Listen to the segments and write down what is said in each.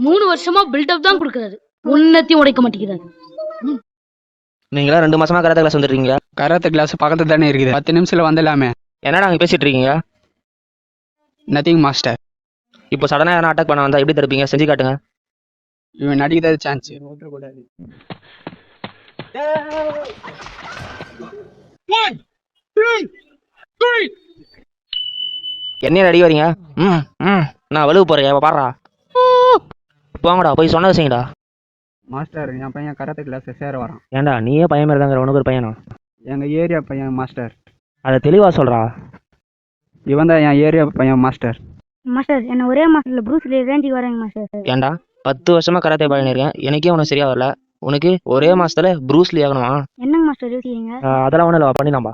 3 வருஷமா பில்டப் தான் கொடுக்கறாரு. உன்னத்தையும் உடைக்க மாட்டேங்கிறாரு. நீங்களா 2 மாசமா கராத்தே கிளாஸ் வந்துருக்கீங்க. கராத்தே கிளாஸ் பக்கத்துல தானே இருக்குது. 10 நிமிஷத்துல வந்துடலாமே. என்னடா அங்க பேசிட்டு இருக்கீங்க? Nothing master. இப்போ சடனா யாரா அட்டாக் பண்ண வந்தா எப்படி தடுப்பீங்க? செஞ்சு காட்டுங்க. இவன் நடிக்கிறது சான்ஸ் கூடாது. என்ன ரெடி வரீங்க? நான் வலுவு போறேன் பாடுறா. போங்கடா போய் சொன்னதை செய்யுங்கடா. மாஸ்டர் என் பையன் கராத்தே கிளாஸ் சேர வரான். ஏன்டா நீயே பையன் மாதிரி தாங்கிற உனக்கு ஒரு பையனா? எங்க ஏரியா பையன் மாஸ்டர். அதை தெளிவா சொல்றா. இவன் தான் என் ஏரியா பையன் மாஸ்டர். மாஸ்டர் என்ன ஒரே மாசத்துல ப்ரூஸ் லீ ரேஞ்சுக்கு வரேங்க மாஸ்டர். ஏன்டா 10 வருஷமா கராத்தே பழகிருக்கேன், எனக்கே உனக்கு சரியா வரல. உனக்கு ஒரே மாசத்துல ப்ரூஸ் லீ ஆகணுமா? என்னங்க மாஸ்டர் யோசிக்கிறீங்க? அதெல்லாம் ஒன்றும் இல்லை, பண்ணிடலாம்பா.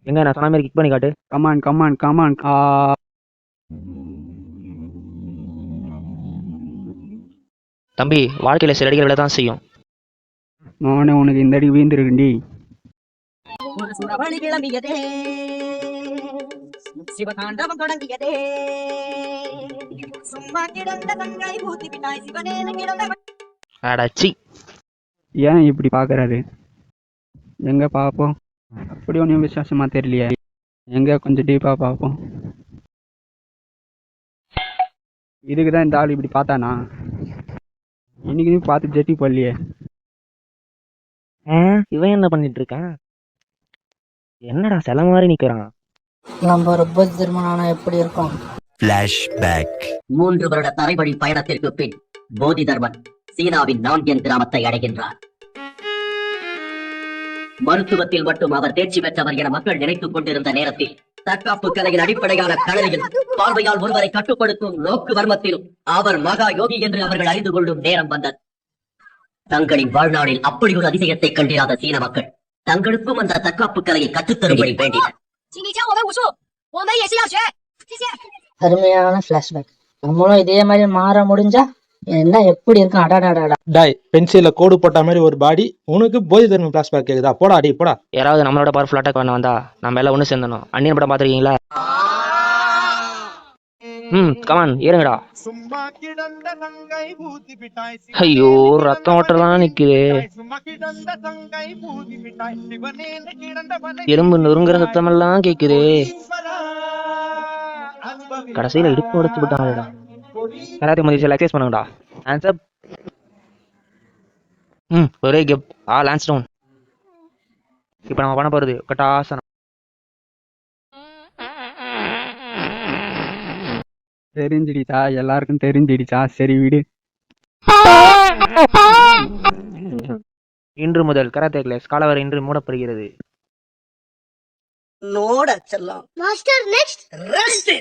எங்க நான் சொன்ன மாதிரி கிக் பண்ணி காட்டு. Come on come on come on. தம்பி வாழ்க்கையில சில அடிகள் விட தான் செய்யும். மோனே உனக்கு இந்த அடி வீழ்ந்துருக்குண்டி. சிவகாண்டவம் தொடங்கியதே. சும்மா கிடந்த கண்களை ஊத்தி விட்டாய் சிவனே கிடந்த. அடச்சி, ஏன் இப்படி பாக்குறாரு? எங்க பாப்போம். அப்படி ஒன்றும் விசேஷமா தெரியலையே. எங்க கொஞ்சம் டீப்பா பார்ப்போம். இதுக்குதான் இந்த ஆள் இப்படி பார்த்தானா? இன்னைக்கு பார்த்து ஜெட்டி போடலையே. இவன் என்ன பண்ணிட்டு இருக்கான்? என்னடா சில மாதிரி நிக்கிறான். நம்ம ஒரு புத்த திருமணம் எப்படி இருக்கும்? ஃபிளாஷ்பேக். 3 வருட தரைவழி பயணத்திற்கு பின் போதி தர்மன் சீனாவின் நான்கியன் கிராமத்தை அடைகின்றார். மருத்துவத்தில் மட்டும் அவர் தேர்ச்சி பெற்றவர் என மக்கள் நினைத்துக் கொண்டிருந்த நேரத்தில் தற்காப்பு கலையின் அடிப்படையான கலையில் பார்வையால் ஒருவரை கட்டுப்படுத்தும் நோக்கு வர்மத்திலும் அவர் மகா யோகி என்று அவர்கள் அறிந்து கொள்ளும் நேரம் வந்தது. தங்களின் வாழ்நாளில் அப்படி ஒரு அதிசயத்தை கண்டிராத சீன மக்கள் தங்களுக்கும் அந்த தற்காப்பு கலையை கற்றுத்தரும்படி வேண்டினர். அருமையான பிளாஷ்பேக். நம்மளும் இதே மாதிரி மாற முடிஞ்சா என்ன எப்படி இருக்கும்? அடாடாடா. டாய் பென்சில்ல கோடு போட்ட மாதிரி ஒரு பாடி. உனக்கு போதி தர்ம பிளாஷ்பேக் கேக்குதா? போடா அடி போடா. யாராவது நம்மளோட பவர்ஃபுல் அட்டாக் பண்ண வந்தா நம்ம எல்லாம் ஒண்ணு சேர்ந்தணும். அந்நியன் படம் பாத்திருக்கீங்களா? கமான் ஏறுங்கடா. ஐயோ ரத்தம் ஓட்டலாம் நிக்குது. எறும்பு நொறுங்குற சத்தம் எல்லாம் கேக்குது. கடைசியில இடுப்பு உடைச்சு விட்டாங்கடா. கராத்தே மதிச்சு எக்ஸசைஸ் பண்ணுங்கடா. Hands up. ஒரே கெப் ஆல் ஹேண்ட்ஸ் டவுன். இப்போ நம்ம பண்ண போறது கட்டாசனம். தெரிஞ்சிடுச்சா? எல்லாருக்கும் தெரிஞ்சிடுச்சா? சரி விடு. இன்று முதல் கராத்தே கிளாஸ் காலவரை இன்று மூடப்படுகிறது. நோட செல்லம். Master next rest.